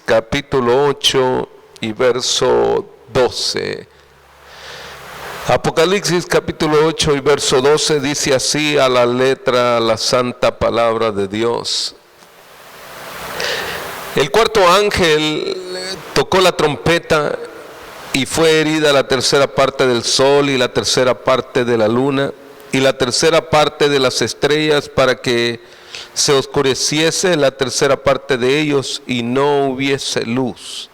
capítulo 8 y verso 12. Apocalipsis capítulo 8 y verso 12 dice así a la letra la santa palabra de Dios. El cuarto ángel tocó la trompeta y fue herida la tercera parte del sol y la tercera parte de la luna y la tercera parte de las estrellas, para que se oscureciese la tercera parte de ellos y no hubiese luz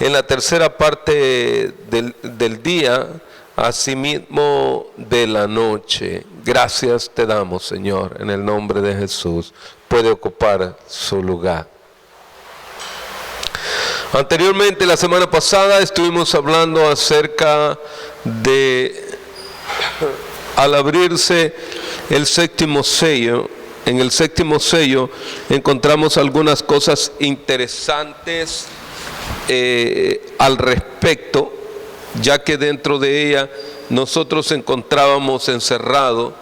en la tercera parte del día, asimismo de la noche. Gracias te damos, Señor, en el nombre de Jesús. Puede ocupar su lugar. Anteriormente, la semana pasada, estuvimos hablando acerca de, al abrirse el séptimo sello. En el séptimo sello encontramos algunas cosas interesantes al respecto, ya que dentro de ella nosotros encontrábamos encerrado,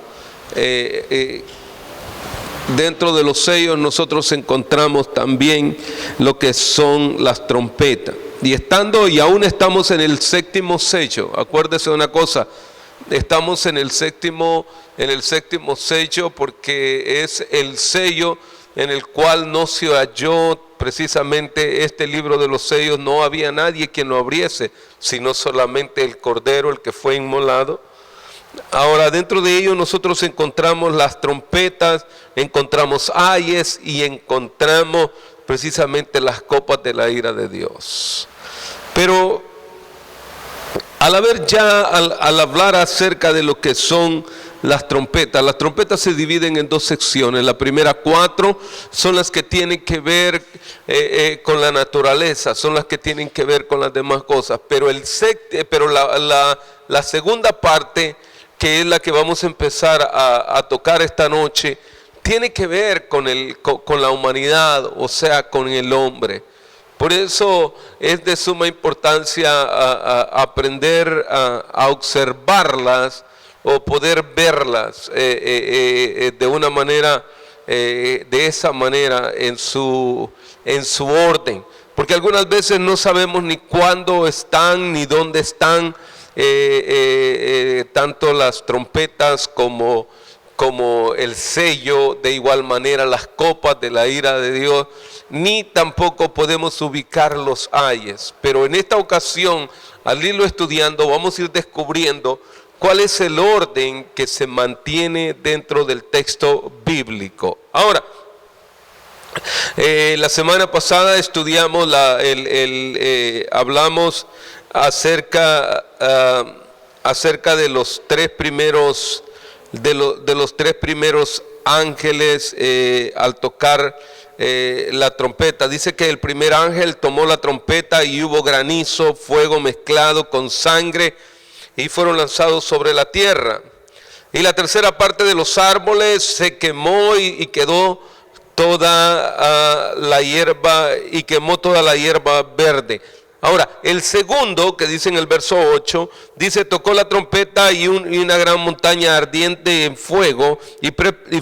dentro de los sellos nosotros encontramos también lo que son las trompetas. Y aún estamos en el séptimo sello. Acuérdese de una cosa, estamos en el séptimo sello porque es el sello en el cual no se halló precisamente este libro de los sellos. No había nadie quien lo abriese, sino solamente el Cordero, el que fue inmolado. Ahora, dentro de ello nosotros encontramos las trompetas, encontramos ayes y encontramos precisamente las copas de la ira de Dios. Pero al hablar acerca de lo que son las trompetas se dividen en dos secciones. La primera 4 son las que tienen que ver con la naturaleza, son las que tienen que ver con las demás cosas. Pero la segunda parte, que es la que vamos a empezar a tocar esta noche, tiene que ver con la humanidad, o sea, con el hombre. Por eso es de suma importancia aprender a observarlas o poder verlas de una manera, de esa manera, en su orden. Porque algunas veces no sabemos ni cuándo están ni dónde están, tanto las trompetas como el sello, de igual manera las copas de la ira de Dios, ni tampoco podemos ubicar los ayes. Pero en esta ocasión, al irlo estudiando, vamos a ir descubriendo cuál es el orden que se mantiene dentro del texto bíblico. Ahora, la semana pasada estudiamos, hablamos acerca de los tres primeros ángeles al tocar la trompeta. Dice que el primer ángel tomó la trompeta y hubo granizo, fuego mezclado con sangre, y fueron lanzados sobre la tierra. Y la tercera parte de los árboles se quemó y quedó toda la hierba, y quemó toda la hierba verde. Ahora, el segundo, que dice en el verso 8, dice: tocó la trompeta y una gran montaña ardiente en fuego y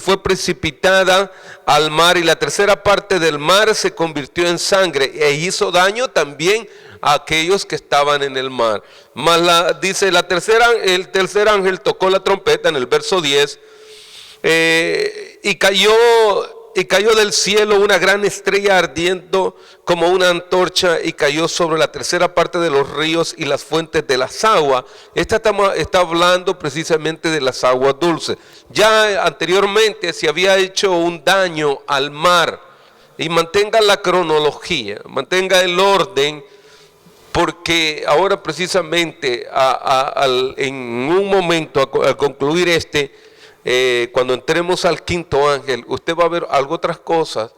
fue precipitada al mar, y la tercera parte del mar se convirtió en sangre e hizo daño también a aquellos que estaban en el mar. Dice el tercer ángel tocó la trompeta en el verso 10, y cayó del cielo una gran estrella ardiendo como una antorcha, y cayó sobre la tercera parte de los ríos y las fuentes de las aguas. Está hablando precisamente de las aguas dulces. Ya anteriormente se había hecho un daño al mar. Y mantenga la cronología, mantenga el orden, porque ahora precisamente en un momento, al concluir cuando entremos al quinto ángel, usted va a ver otras cosas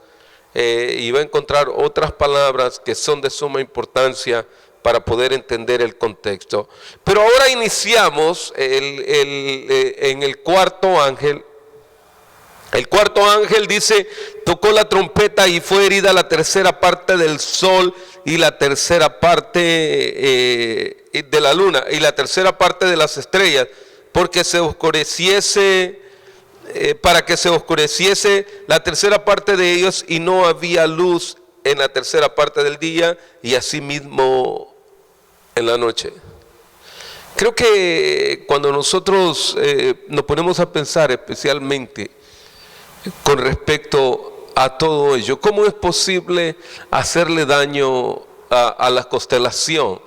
y va a encontrar otras palabras que son de suma importancia para poder entender el contexto. Pero ahora iniciamos en el cuarto ángel. El cuarto ángel dice: tocó la trompeta y fue herida la tercera parte del sol y la tercera parte de la luna y la tercera parte de las estrellas, para que se oscureciese la tercera parte de ellos, y no había luz en la tercera parte del día y asimismo en la noche. Creo que cuando nosotros nos ponemos a pensar especialmente con respecto a todo ello, ¿cómo es posible hacerle daño a la constelación,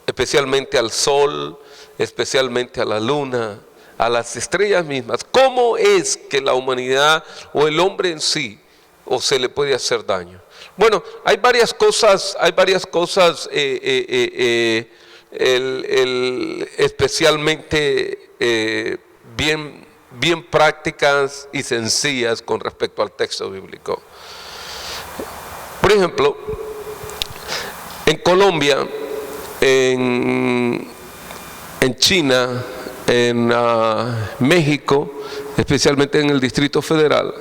especialmente al sol, especialmente a la luna, a las estrellas mismas? ¿Cómo es que la humanidad o el hombre en sí o se le puede hacer daño? Bueno, hay varias cosas, especialmente bien prácticas y sencillas con respecto al texto bíblico. Por ejemplo, en Colombia, en China, en México, especialmente en el Distrito Federal,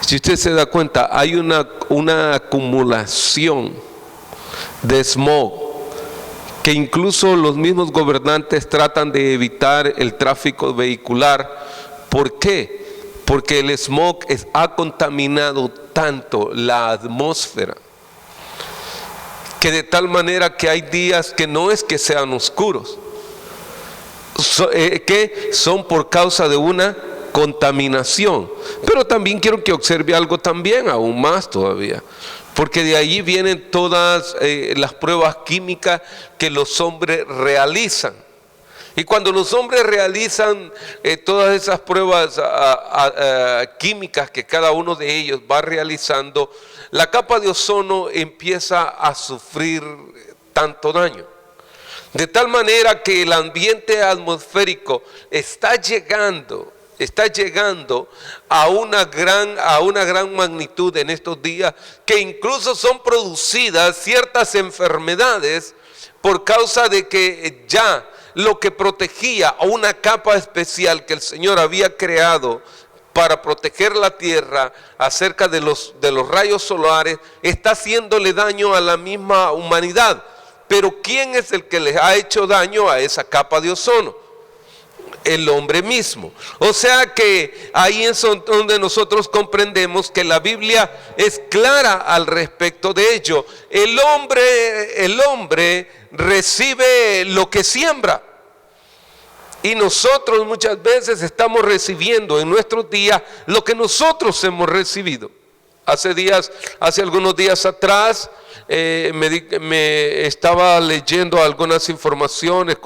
si usted se da cuenta, hay una acumulación de smog que incluso los mismos gobernantes tratan de evitar el tráfico vehicular. ¿Por qué? Porque el smog ha contaminado tanto la atmósfera, que de tal manera que hay días que no es que sean oscuros, que son por causa de una contaminación. Pero también quiero que observe algo también, aún más todavía, porque de allí vienen todas las pruebas químicas que los hombres realizan. Y cuando los hombres realizan todas esas pruebas químicas que cada uno de ellos va realizando, la capa de ozono empieza a sufrir tanto daño. De tal manera que el ambiente atmosférico está llegando a una gran magnitud en estos días, que incluso son producidas ciertas enfermedades por causa de que ya lo que protegía a una capa especial que el Señor había creado para proteger la tierra acerca de los rayos solares, está haciéndole daño a la misma humanidad. Pero ¿quién es el que les ha hecho daño a esa capa de ozono? El hombre mismo. O sea que ahí es donde nosotros comprendemos que la Biblia es clara al respecto de ello. El hombre recibe lo que siembra. Y nosotros muchas veces estamos recibiendo en nuestros días lo que nosotros hemos recibido. Hace algunos días atrás, me estaba leyendo algunas informaciones,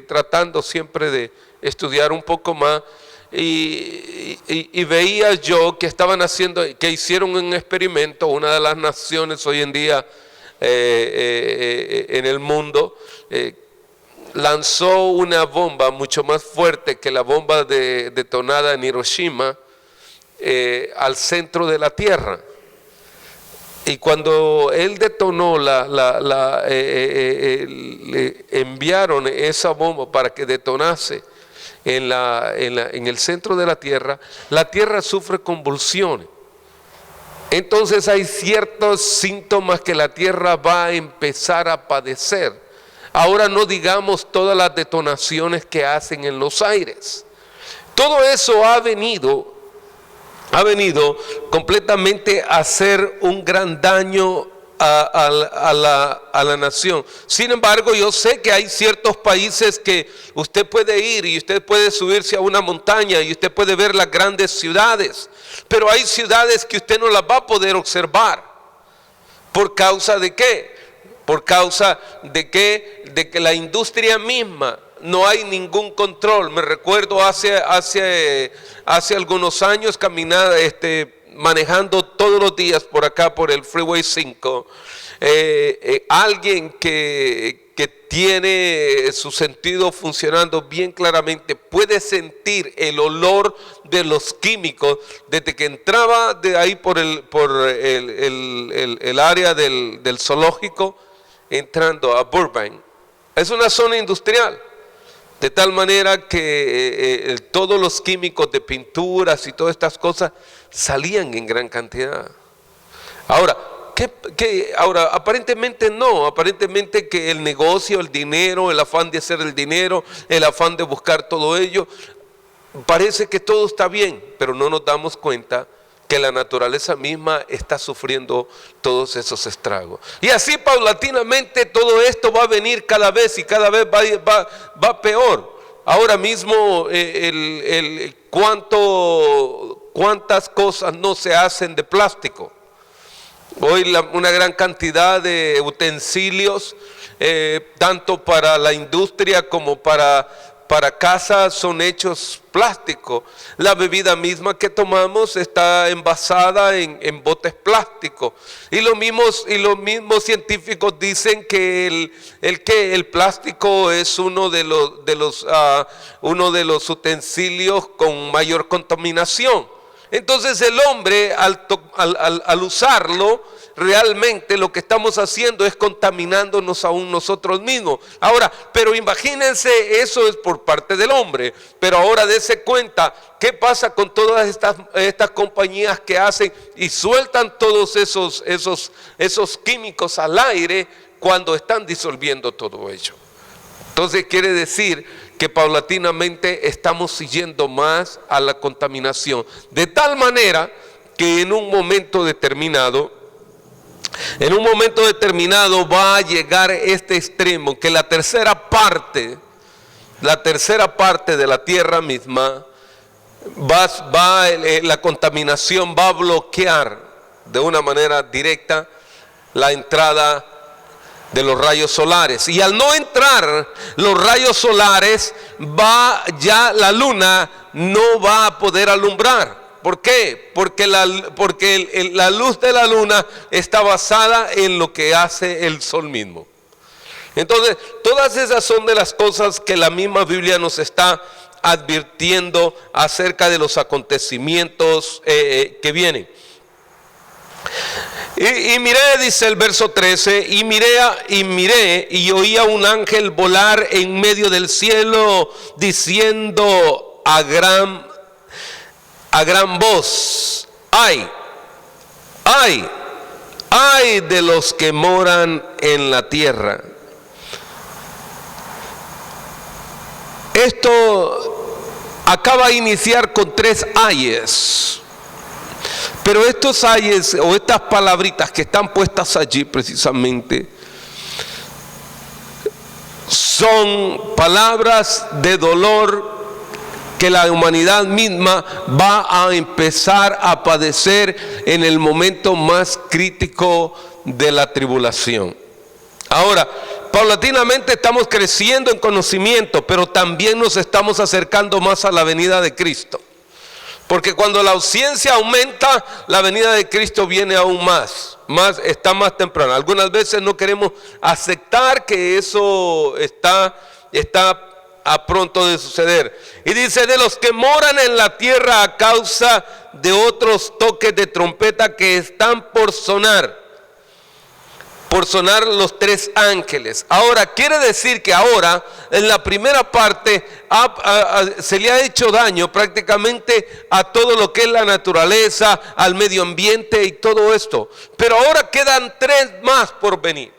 tratando siempre de estudiar un poco más, y veía yo que que hicieron un experimento. Una de las naciones hoy en día en el mundo lanzó una bomba mucho más fuerte que la bomba detonada en Hiroshima al centro de la Tierra. Y cuando él detonó, le enviaron esa bomba para que detonase en el centro de la Tierra sufre convulsiones. Entonces hay ciertos síntomas que la Tierra va a empezar a padecer. Ahora no digamos todas las detonaciones que hacen en los aires. Todo eso ha venido completamente a hacer un gran daño a la nación. Sin embargo, yo sé que hay ciertos países que usted puede ir y usted puede subirse a una montaña y usted puede ver las grandes ciudades, pero hay ciudades que usted no las va a poder observar. ¿Por causa de qué? Por causa de que la industria misma no hay ningún control. Me recuerdo hace algunos años manejando todos los días por acá por el Freeway 5, alguien que tiene su sentido funcionando bien claramente puede sentir el olor de los químicos desde que entraba de ahí por el área del zoológico, entrando a Burbank. Es una zona industrial, de tal manera que todos los químicos de pinturas y todas estas cosas salían en gran cantidad. Ahora, ahora aparentemente no, aparentemente que el negocio, el dinero, el afán de hacer el dinero, el afán de buscar todo ello, parece que todo está bien, pero no nos damos cuenta que la naturaleza misma está sufriendo todos esos estragos. Y así paulatinamente todo esto va a venir cada vez y cada vez va peor. Ahora mismo cuántas cosas no se hacen de plástico. Hoy una gran cantidad de utensilios, tanto para la industria como para casa, son hechos plásticos. La bebida misma que tomamos está envasada en botes plásticos. Y los mismos científicos dicen que el plástico es uno de los utensilios con mayor contaminación. Entonces el hombre al usarlo, realmente lo que estamos haciendo es contaminándonos aún nosotros mismos. Ahora, pero imagínense, eso es por parte del hombre. Pero ahora dése cuenta, ¿qué pasa con todas estas compañías que hacen y sueltan todos esos químicos al aire cuando están disolviendo todo ello? Entonces quiere decir que paulatinamente estamos siguiendo más a la contaminación, de tal manera que en un momento determinado va a llegar este extremo, que la tercera parte de la tierra misma, la contaminación va a bloquear de una manera directa la entrada de los rayos solares. Y al no entrar los rayos solares, ya la luna no va a poder alumbrar. ¿Por qué? Porque la luz de la luna está basada en lo que hace el sol mismo. Entonces, todas esas son de las cosas que la misma Biblia nos está advirtiendo acerca de los acontecimientos que vienen. Y miré, dice el verso 13, y miré y oía un ángel volar en medio del cielo, diciendo a gran voz: ay de los que moran en la tierra. Esto acaba de iniciar con 3 ayes. Pero estos ayes o estas palabritas que están puestas allí precisamente son palabras de dolor que la humanidad misma va a empezar a padecer en el momento más crítico de la tribulación. Ahora, paulatinamente estamos creciendo en conocimiento, pero también nos estamos acercando más a la venida de Cristo. Porque cuando la ciencia aumenta, la venida de Cristo viene aún está más temprano. Algunas veces no queremos aceptar que eso está a pronto de suceder. Y dice: de los que moran en la tierra a causa de otros toques de trompeta que están por sonar los 3 ángeles. Ahora, quiere decir que ahora, en la primera parte, se le ha hecho daño prácticamente a todo lo que es la naturaleza, al medio ambiente y todo esto. Pero ahora quedan 3 más por venir.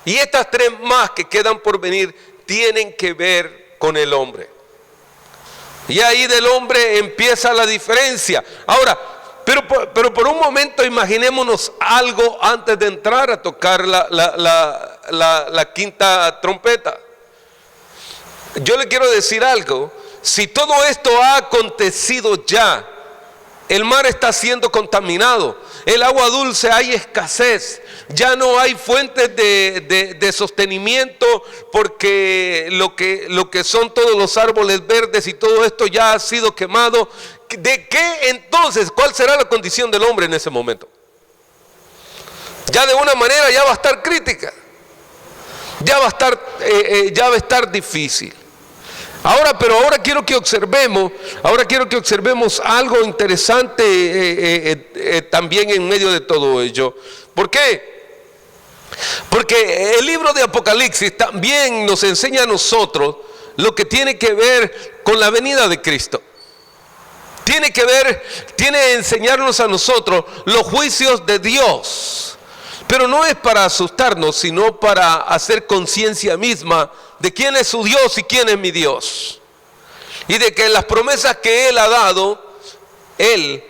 Y estas 3 más que quedan por venir tienen que ver con el hombre. Y ahí del hombre empieza la diferencia. Ahora, pero por un momento imaginémonos algo antes de entrar a tocar la quinta trompeta. Yo le quiero decir algo: si todo esto ha acontecido ya, el mar está siendo contaminado, el agua dulce hay escasez, ya no hay fuentes de sostenimiento, porque lo que son todos los árboles verdes y todo esto ya ha sido quemado. ¿De qué entonces? ¿Cuál será la condición del hombre en ese momento? Ya de una manera ya va a estar crítica, ya va a estar difícil. Ahora quiero que observemos algo interesante también en medio de todo ello. ¿Por qué? Porque el libro de Apocalipsis también nos enseña a nosotros lo que tiene que ver con la venida de Cristo. Tiene que enseñarnos a nosotros los juicios de Dios. Pero no es para asustarnos, sino para hacer conciencia misma de quién es su Dios y quién es mi Dios. Y de que las promesas que Él ha dado, Él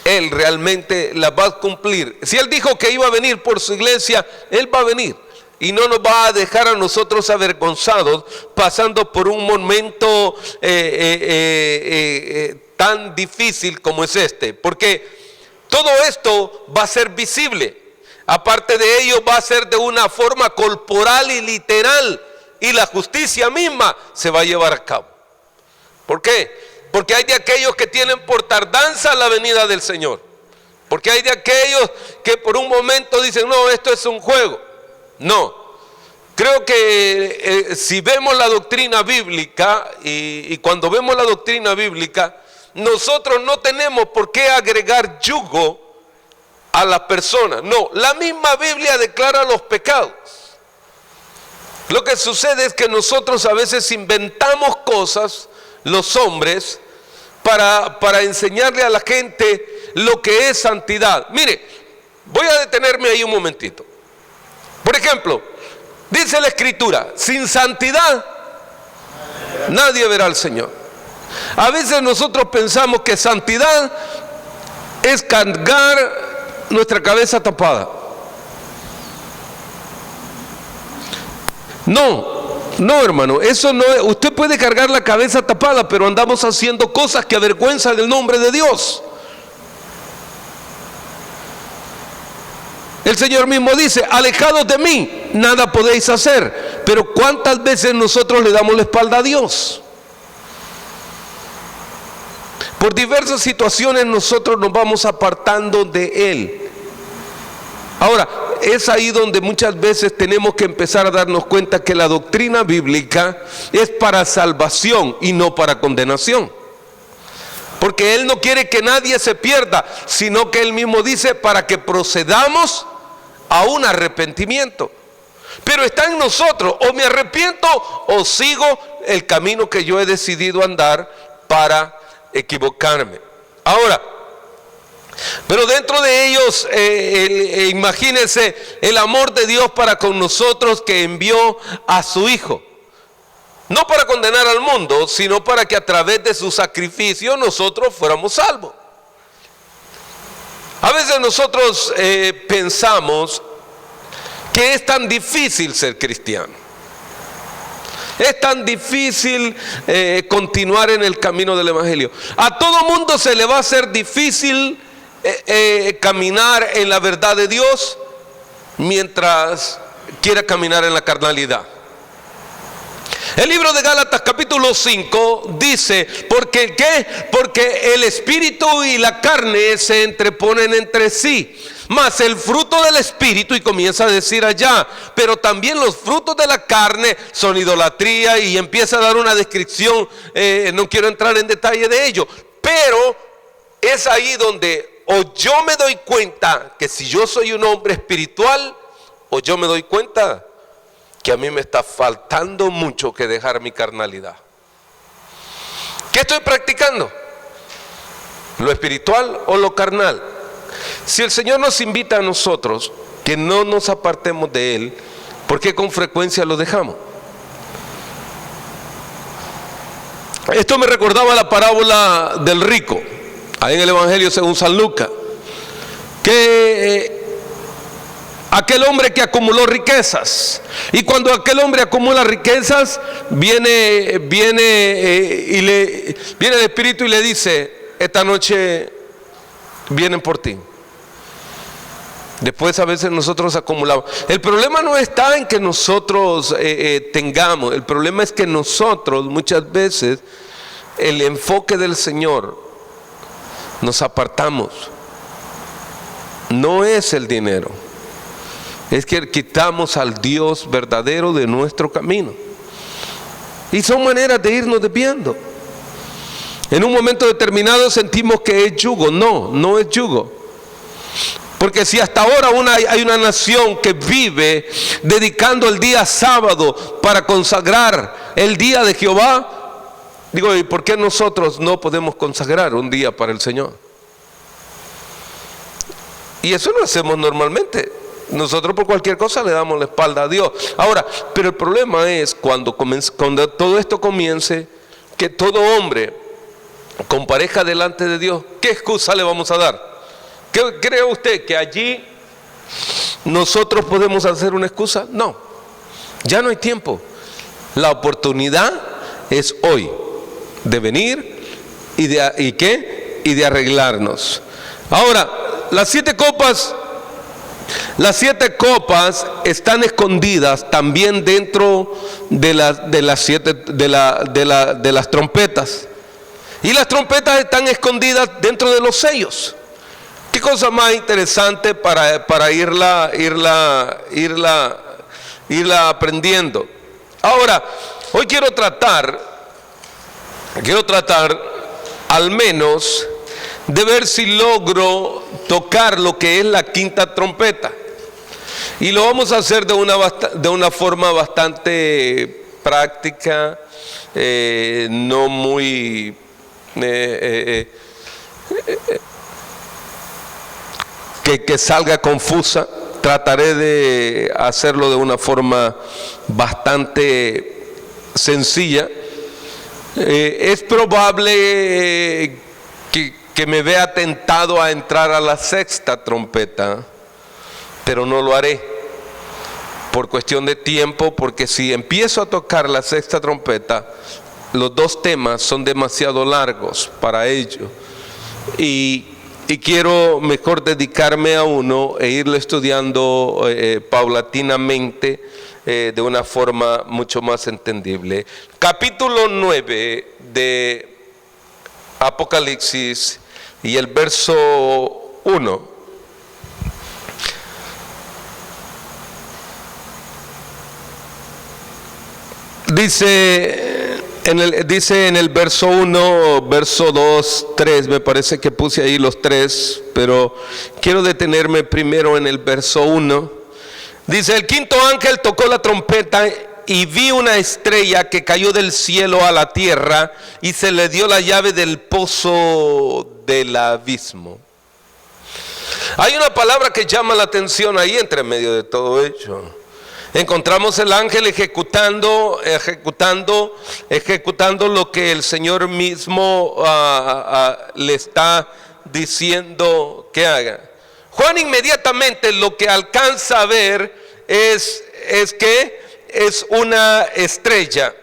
Él realmente las va a cumplir. Si Él dijo que iba a venir por su iglesia, Él va a venir. Y no nos va a dejar a nosotros avergonzados pasando por un momento tan difícil como es este. Porque todo esto va a ser visible. Aparte de ello, va a ser de una forma corporal y literal. Y la justicia misma se va a llevar a cabo. ¿Por qué? Porque hay de aquellos que tienen por tardanza la venida del Señor. Porque hay de aquellos que por un momento dicen, no, esto es un juego. No. Creo que si vemos la doctrina bíblica y cuando vemos la doctrina bíblica, nosotros no tenemos por qué agregar yugo a las personas. No, la misma Biblia declara los pecados. Lo que sucede es que nosotros a veces inventamos cosas, los hombres, para enseñarle a la gente lo que es santidad. Mire, voy a detenerme ahí un momentito. Por ejemplo, dice la Escritura, sin santidad nadie verá al Señor. A veces nosotros pensamos que santidad es cargar nuestra cabeza tapada. No, hermano, eso no es. Usted puede cargar la cabeza tapada, pero andamos haciendo cosas que avergüenzan el nombre de Dios. El Señor mismo dice, alejados de mí, nada podéis hacer. Pero ¿cuántas veces nosotros le damos la espalda a Dios? Por diversas situaciones nosotros nos vamos apartando de Él. Ahora, es ahí donde muchas veces tenemos que empezar a darnos cuenta que la doctrina bíblica es para salvación y no para condenación. Porque Él no quiere que nadie se pierda, sino que Él mismo dice para que procedamos a un arrepentimiento. Pero está en nosotros, o me arrepiento o sigo el camino que yo he decidido andar para equivocarme. Ahora, pero dentro de ellos, imagínense el amor de Dios para con nosotros, que envió a su Hijo. No para condenar al mundo, sino para que a través de su sacrificio nosotros fuéramos salvos. A veces nosotros pensamos que es tan difícil ser cristiano. Es tan difícil continuar en el camino del Evangelio. A todo mundo se le va a hacer difícil caminar en la verdad de Dios mientras quiera caminar en la carnalidad. El libro de Gálatas capítulo 5 dice, porque ¿qué? Porque el espíritu y la carne se entreponen entre sí, mas el fruto del espíritu, y comienza a decir allá, pero también los frutos de la carne son idolatría, y empieza a dar una descripción, no quiero entrar en detalle de ello, pero es ahí donde o yo me doy cuenta que si yo soy un hombre espiritual, o yo me doy cuenta que a mí me está faltando mucho que dejar mi carnalidad. ¿Qué estoy practicando? ¿Lo espiritual o lo carnal? Si el Señor nos invita a nosotros que no nos apartemos de Él, ¿por qué con frecuencia lo dejamos? Esto me recordaba la parábola del rico, ahí en el Evangelio según San Lucas, que aquel hombre que acumuló riquezas, y cuando aquel hombre acumula riquezas, viene el Espíritu y le dice, esta noche vienen por ti. Después a veces nosotros acumulamos. El problema no está en que nosotros tengamos, el problema es que nosotros muchas veces el enfoque del Señor nos apartamos. No es el dinero, es que quitamos al Dios verdadero de nuestro camino. Y son maneras de irnos desviando. En un momento determinado sentimos que es yugo. No es yugo. Porque si hasta ahora hay una nación que vive dedicando el día sábado para consagrar el día de Jehová, digo, ¿y por qué nosotros no podemos consagrar un día para el Señor? Y eso lo hacemos normalmente. Nosotros por cualquier cosa le damos la espalda a Dios. Ahora, pero el problema es cuando todo esto comience, que todo hombre compareja delante de Dios, ¿qué excusa le vamos a dar? ¿Cree usted que allí nosotros podemos hacer una excusa? No, ya no hay tiempo. La oportunidad es hoy de venir y de arreglarnos. Ahora, las siete copas están escondidas también dentro de las trompetas. Y las trompetas están escondidas dentro de los sellos. Qué cosa más interesante para irla aprendiendo. Ahora, hoy quiero tratar al menos de ver si logro tocar lo que es la quinta trompeta. Y lo vamos a hacer de una forma bastante práctica, no muy que salga confusa. Trataré de hacerlo de una forma bastante sencilla. Es probable que me vea tentado a entrar a la sexta trompeta, pero no lo haré por cuestión de tiempo, porque si empiezo a tocar la sexta trompeta, los dos temas son demasiado largos para ello, y quiero mejor dedicarme a uno e irlo estudiando paulatinamente, de una forma mucho más entendible. Capítulo 9 de Apocalipsis y el verso 1. Dice en el verso 1, verso 2, 3, me parece que puse ahí los tres, pero quiero detenerme primero en el verso 1. Dice: el quinto ángel tocó la trompeta y vi una estrella que cayó del cielo a la tierra, y se le dio la llave del pozo del abismo. Hay una palabra que llama la atención ahí entre medio de todo ello. Encontramos el ángel ejecutando lo que el Señor mismo le está diciendo que haga. Juan inmediatamente lo que alcanza a ver es que es una estrella.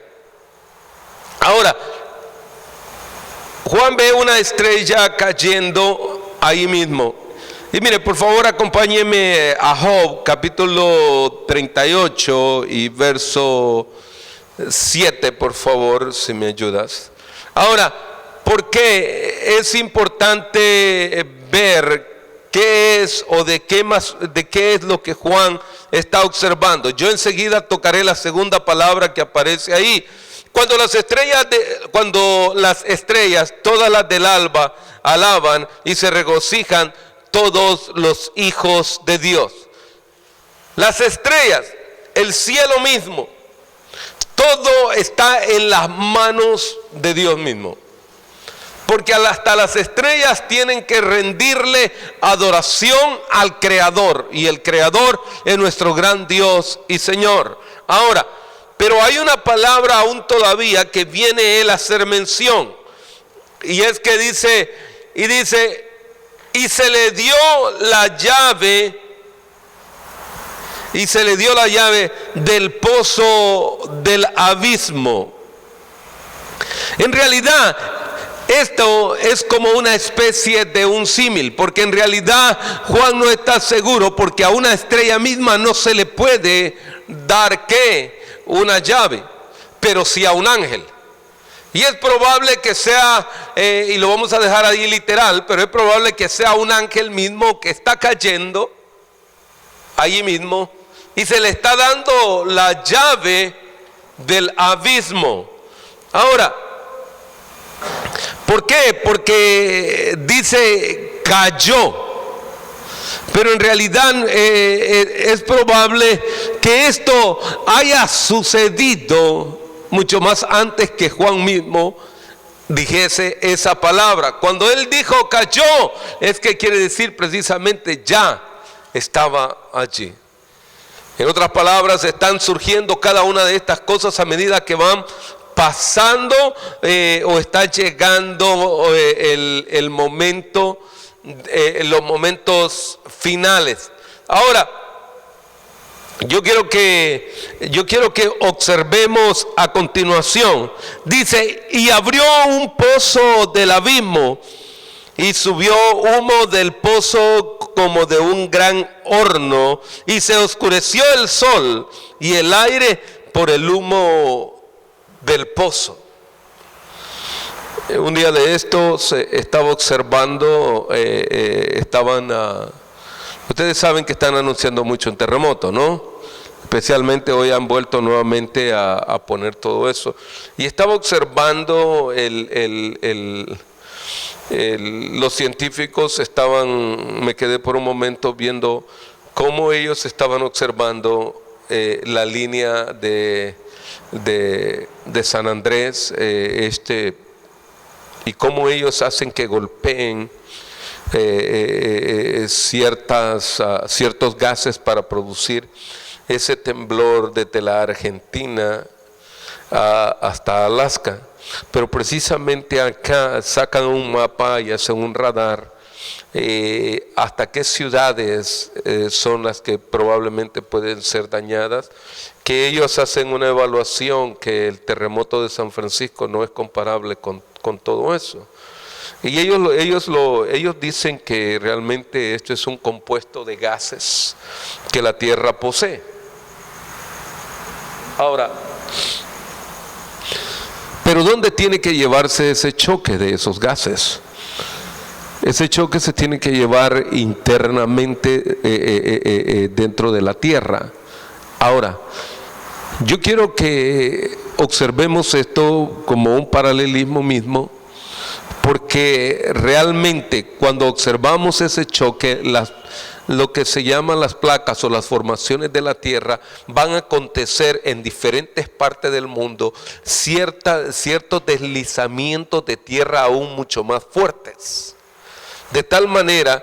Ahora, Juan ve una estrella cayendo ahí mismo. Y mire, por favor, acompáñeme a Job, capítulo 38 y verso 7, por favor, si me ayudas. Ahora, ¿por qué es importante ver qué es o de qué es lo que Juan está observando? Yo enseguida tocaré la segunda palabra que aparece ahí. Cuando las estrellas, todas las del alba, alaban y se regocijan todos los hijos de Dios. Las estrellas, el cielo mismo, todo está en las manos de Dios mismo. Porque hasta las estrellas tienen que rendirle adoración al Creador, y el Creador es nuestro gran Dios y Señor. Ahora, pero hay una palabra aún todavía que viene él a hacer mención, y es que dice, y se le dio la llave, del pozo del abismo. En realidad, esto es como una especie de un símil, porque en realidad Juan no está seguro, porque a una estrella misma no se le puede dar una llave, pero sí a un ángel. Y es probable que sea, y lo vamos a dejar ahí literal, pero es probable que sea un ángel mismo que está cayendo allí mismo y se le está dando la llave del abismo. Ahora, ¿por qué? Porque dice cayó, pero en realidad es probable que esto haya sucedido mucho más antes que Juan mismo dijese esa palabra. Cuando él dijo cayó, es que quiere decir precisamente ya estaba allí. En otras palabras, están surgiendo cada una de estas cosas a medida que van pasando o está llegando el momento los momentos finales. Ahora, yo quiero que observemos a continuación. Dice, y abrió un pozo del abismo, y subió humo del pozo como de un gran horno, y se oscureció el sol y el aire por el humo del pozo. Un día de esto estaba observando, ustedes saben que están anunciando mucho un terremoto, ¿no? Especialmente hoy han vuelto nuevamente a poner todo eso. Y estaba observando los científicos me quedé por un momento viendo cómo ellos estaban observando la línea de San Andrés, y cómo ellos hacen que golpeen ciertos gases para producir ese temblor desde la Argentina hasta Alaska. Pero precisamente acá sacan un mapa y hacen un radar hasta qué ciudades son las que probablemente pueden ser dañadas, que ellos hacen una evaluación que el terremoto de San Francisco no es comparable con todo eso. Y ellos dicen que realmente esto es un compuesto de gases que la Tierra posee. Ahora, pero ¿dónde tiene que llevarse ese choque de esos gases? Ese choque se tiene que llevar internamente dentro de la Tierra. Ahora, yo quiero que observemos esto como un paralelismo mismo, porque realmente cuando observamos ese choque, lo que se llaman las placas o las formaciones de la Tierra van a acontecer en diferentes partes del mundo, ciertos deslizamientos de tierra aún mucho más fuertes. De tal manera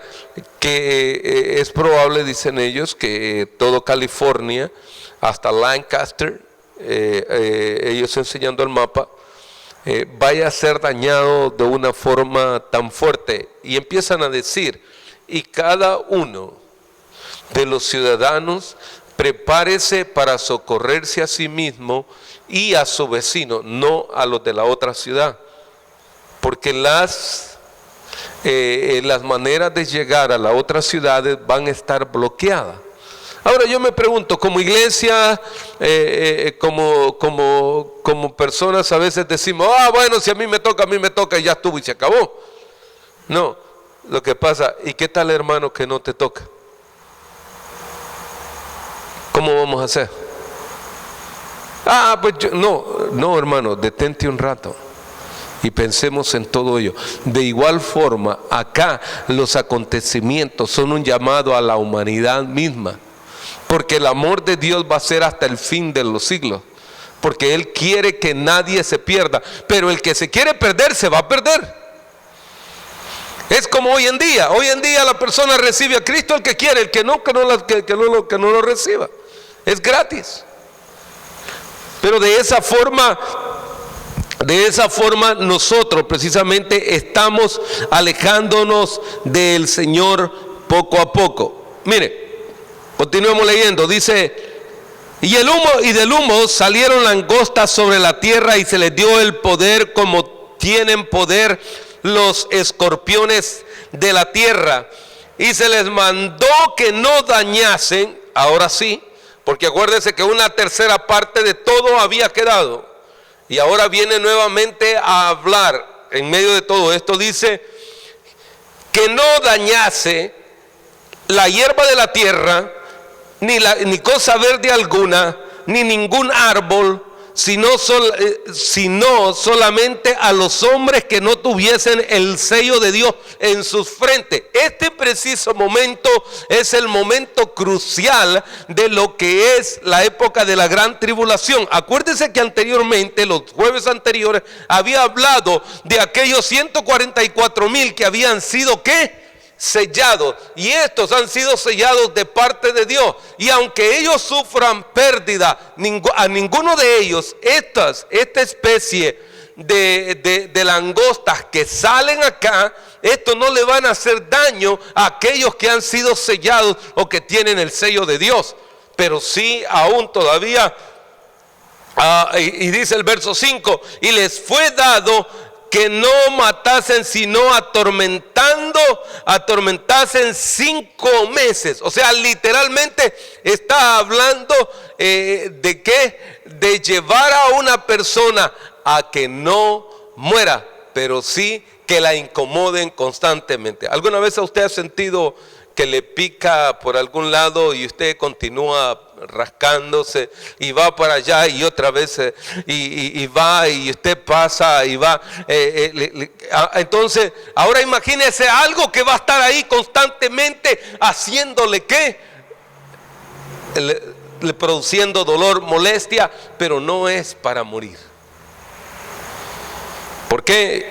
que es probable, dicen ellos, que todo California, hasta Lancaster, ellos enseñando el mapa, vaya a ser dañado de una forma tan fuerte. Y empiezan a decir, y cada uno de los ciudadanos prepárese para socorrerse a sí mismo y a su vecino, no a los de la otra ciudad, porque las maneras de llegar a las otras ciudades van a estar bloqueadas. Ahora yo me pregunto, como iglesia, como personas a veces decimos, bueno, si a mí me toca y ya estuvo y se acabó. No, lo que pasa, ¿y qué tal, hermano, que no te toca? ¿Cómo vamos a hacer? Pues no, hermano, detente un rato y pensemos en todo ello. De igual forma, acá los acontecimientos son un llamado a la humanidad misma, porque el amor de Dios va a ser hasta el fin de los siglos, porque Él quiere que nadie se pierda, pero el que se quiere perder se va a perder. Es como hoy en día la persona recibe a Cristo el que quiere, el que no lo reciba. Es gratis. Pero de esa forma nosotros precisamente estamos alejándonos del Señor poco a poco. Mire, continuemos leyendo, dice, y del humo salieron langostas sobre la tierra y se les dio el poder como tienen poder los escorpiones de la tierra, y se les mandó que no dañasen, ahora sí, porque acuérdense que una tercera parte de todo había quedado, y ahora viene nuevamente a hablar en medio de todo esto, dice que no dañase la hierba de la tierra, ni cosa verde alguna, ni ningún árbol, sino solamente a los hombres que no tuviesen el sello de Dios en sus frentes. Este preciso momento es el momento crucial de lo que es la época de la gran tribulación. Acuérdense que anteriormente, los jueves anteriores, había hablado de aquellos 144,000 que habían sido ¿qué? Sellados, y estos han sido sellados de parte de Dios, y aunque ellos sufran pérdida, a ninguno de ellos esta especie de langostas que salen acá, esto no le van a hacer daño a aquellos que han sido sellados o que tienen el sello de Dios. Pero sí, aún todavía, y dice el verso 5, y les fue dado que no matasen, sino atormentasen 5 meses. O sea, literalmente está hablando de qué, de llevar a una persona a que no muera, pero sí que la incomoden constantemente. ¿Alguna vez a usted ha sentido que le pica por algún lado y usted continúa rascándose y va para allá y otra vez y va y usted pasa y va? Entonces, ahora imagínese algo que va a estar ahí constantemente haciéndole ¿qué? Le produciendo dolor, molestia, pero no es para morir. ¿Por qué?